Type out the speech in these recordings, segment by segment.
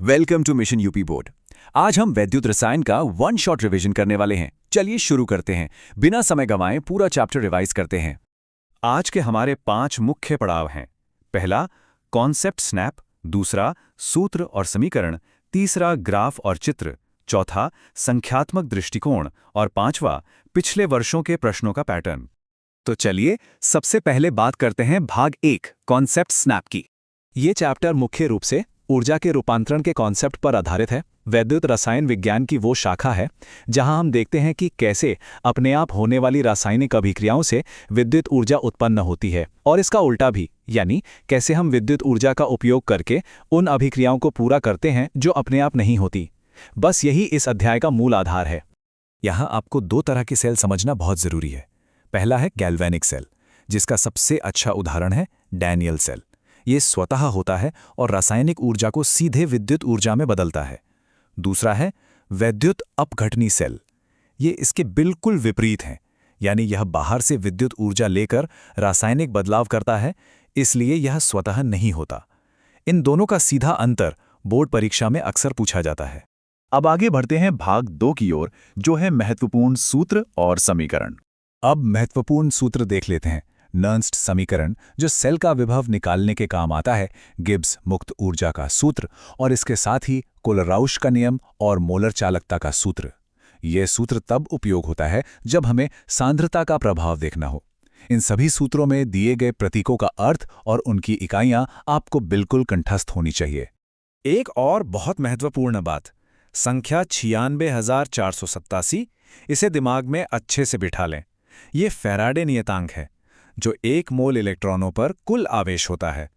Welcome to mission UP board. आज हम वैद्युत रसायन का वन शॉट रिवीजन करने वाले हैं। चलिए शुरू करते हैं, बिना समय गंवाए पूरा चैप्टर रिवाइज करते हैं। आज के हमारे 5 मुख्य पड़ाव हैं। पहला कॉन्सेप्ट स्नैप, दूसरा सूत्र और समीकरण, तीसरा ग्राफ और चित्र, चौथा संख्यात्मक दृष्टिकोण और पांचवा पिछले वर्षों के प्रश्नों का पैटर्न। तो चलिए सबसे पहले बात करते हैं भाग 1 कॉन्सेप्ट स्नैप की। ये चैप्टर मुख्य रूप से ऊर्जा के रूपांतरण के कॉन्सेप्ट पर आधारित है। वैद्युत रसायन विज्ञान की वो शाखा है जहां हम देखते हैं कि कैसे अपने आप होने वाली रासायनिक अभिक्रियाओं से विद्युत ऊर्जा उत्पन्न होती है, और इसका उल्टा भी, यानी कैसे हम विद्युत ऊर्जा का उपयोग करके उन अभिक्रियाओं को पूरा करते हैं जो अपने आप नहीं होती। बस यही इस अध्याय का मूल आधार है। यहाँ आपको 2 तरह की सेल समझना बहुत जरूरी है। पहला है गैल्वेनिक सेल, जिसका सबसे अच्छा उदाहरण है डैनियल सेल। ये स्वतः होता है और रासायनिक ऊर्जा को सीधे विद्युत ऊर्जा में बदलता है। दूसरा है वैद्युत अपघटनी सेल। ये इसके बिल्कुल विपरीत हैं, यानी यह बाहर से विद्युत ऊर्जा लेकर रासायनिक बदलाव करता है, इसलिए यह स्वतः नहीं होता। इन दोनों का सीधा अंतर बोर्ड परीक्षा में अक्सर पूछा जाता है। अब आगे बढ़ते हैं भाग 2 की ओर, जो है महत्वपूर्ण सूत्र और समीकरण। अब महत्वपूर्ण सूत्र देख लेते हैं। नर्न्स्ट समीकरण, जो सेल का विभव निकालने के काम आता है, गिब्स मुक्त ऊर्जा का सूत्र, और इसके साथ ही कोलराउश का नियम और मोलर चालकता का सूत्र। यह सूत्र तब उपयोग होता है जब हमें सांद्रता का प्रभाव देखना हो। इन सभी सूत्रों में दिए गए प्रतीकों का अर्थ और उनकी इकाइयां आपको बिल्कुल कंठस्थ होनी चाहिए। एक और बहुत महत्वपूर्ण बात, संख्या 96,487, इसे दिमाग में अच्छे से बिठा लें। ये फैराडे नियतांक है, जो 1 मोल इलेक्ट्रॉनों पर कुल आवेश होता है।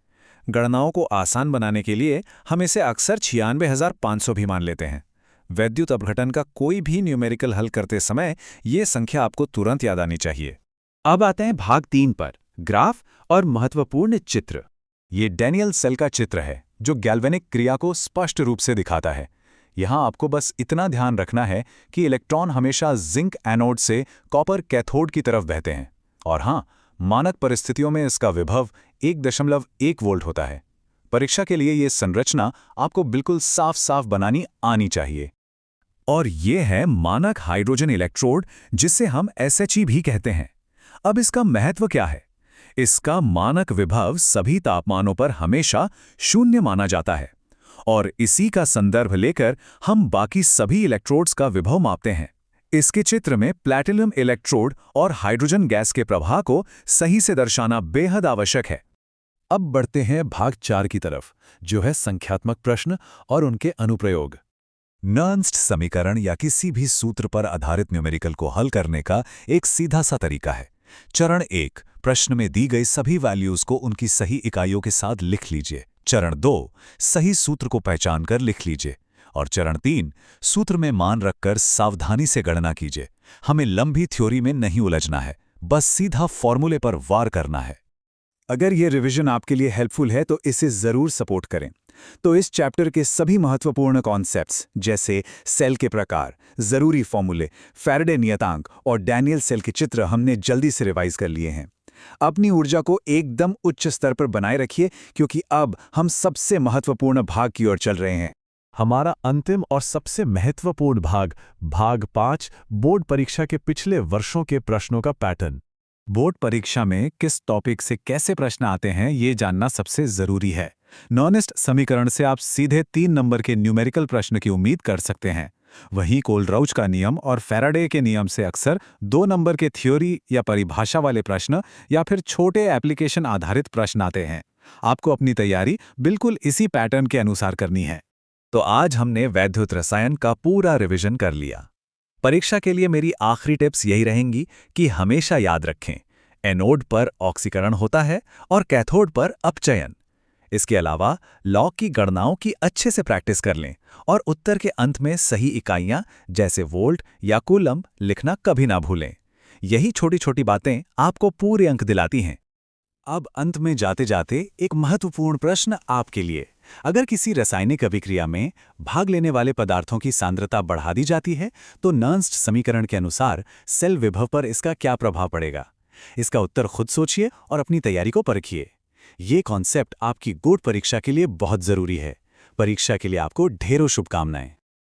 गणनाओं को आसान बनाने के लिए हम इसे अक्सर 96,500 भी मान लेते हैं। वैद्युत अपघटन का कोई भी न्यूमेरिकल हल करते समय ये संख्या आपको तुरंत याद आनी चाहिए। अब आते हैं भाग 3 पर, ग्राफ और महत्वपूर्ण चित्र। ये डैनियल सेल का चित्र है, जो गैल्वेनिक क्रिया को स्पष्ट रूप से दिखाता है। यहां आपको बस इतना ध्यान रखना है कि इलेक्ट्रॉन हमेशा जिंक एनोड से कॉपर कैथोड की तरफ बहते हैं, और हां, मानक परिस्थितियों में इसका विभव 1.1 वोल्ट होता है। परीक्षा के लिए यह संरचना आपको बिल्कुल साफ साफ बनानी आनी चाहिए। और यह है मानक हाइड्रोजन इलेक्ट्रोड, जिसे हम SHE भी कहते हैं। अब इसका महत्व क्या है? इसका मानक विभव सभी तापमानों पर हमेशा 0 माना जाता है, और इसी का संदर्भ लेकर हम बाकी सभी इलेक्ट्रोड्स का विभव मापते हैं। इसके चित्र में प्लैटिनम इलेक्ट्रोड और हाइड्रोजन गैस के प्रवाह को सही से दर्शाना बेहद आवश्यक है। अब बढ़ते हैं भाग 4 की तरफ, जो है संख्यात्मक प्रश्न और उनके अनुप्रयोग। नर्न्स्ट समीकरण या किसी भी सूत्र पर आधारित न्यूमेरिकल को हल करने का एक सीधा सा तरीका है। चरण 1, प्रश्न में दी गई सभी वैल्यूज को उनकी सही इकाइयों के साथ लिख लीजिए। चरण 2, सही सूत्र को पहचान कर लिख लीजिए। और चरण 3, सूत्र में मान रखकर सावधानी से गणना कीजिए। हमें लंबी थ्योरी में नहीं उलझना है, बस सीधा फॉर्मूले पर वार करना है। अगर यह रिवीजन आपके लिए हेल्पफुल है तो इसे जरूर सपोर्ट करें। तो इस चैप्टर के सभी महत्वपूर्ण कॉन्सेप्ट्स, जैसे सेल के प्रकार, जरूरी फॉर्मूले, फैराडे नियतांक और डैनियल सेल के चित्र, हमने जल्दी से रिवाइज कर लिए हैं। अपनी ऊर्जा को एकदम उच्च स्तर पर बनाए रखिए, क्योंकि अब हम सबसे महत्वपूर्ण भाग की ओर चल रहे हैं। हमारा अंतिम और सबसे महत्वपूर्ण भाग, भाग 5, बोर्ड परीक्षा के पिछले वर्षों के प्रश्नों का पैटर्न। बोर्ड परीक्षा में किस टॉपिक से कैसे प्रश्न आते हैं, ये जानना सबसे जरूरी है। नॉर्न्स्ट समीकरण से आप सीधे 3 नंबर के न्यूमेरिकल प्रश्न की उम्मीद कर सकते हैं। वहीं कोलराउच का नियम और फैराडे के नियम से अक्सर 2 नंबर के थ्योरी या परिभाषा वाले प्रश्न या फिर छोटे एप्लीकेशन आधारित प्रश्न आते हैं। आपको अपनी तैयारी बिल्कुल इसी पैटर्न के अनुसार करनी है। तो आज हमने वैद्युत रसायन का पूरा रिवीजन कर लिया। परीक्षा के लिए मेरी आखिरी टिप्स यही रहेंगी कि हमेशा याद रखें, एनोड पर ऑक्सीकरण होता है और कैथोड पर अपचयन। इसके अलावा लॉ की गणनाओं की अच्छे से प्रैक्टिस कर लें, और उत्तर के अंत में सही इकाइयां जैसे वोल्ट या कूलम्ब लिखना कभी ना भूलें। यही छोटी छोटी बातें आपको पूरे अंक दिलाती हैं। अब अंत में जाते जाते एक महत्वपूर्ण प्रश्न आपके लिए। अगर किसी रासायनिक अभिक्रिया में भाग लेने वाले पदार्थों की सांद्रता बढ़ा दी जाती है, तो नर्न्स्ट समीकरण के अनुसार सेल विभव पर इसका क्या प्रभाव पड़ेगा? इसका उत्तर खुद सोचिए और अपनी तैयारी को परखिए। ये कॉन्सेप्ट आपकी बोर्ड परीक्षा के लिए बहुत जरूरी है। परीक्षा के लिए आपको ढेरों शुभकामनाएं।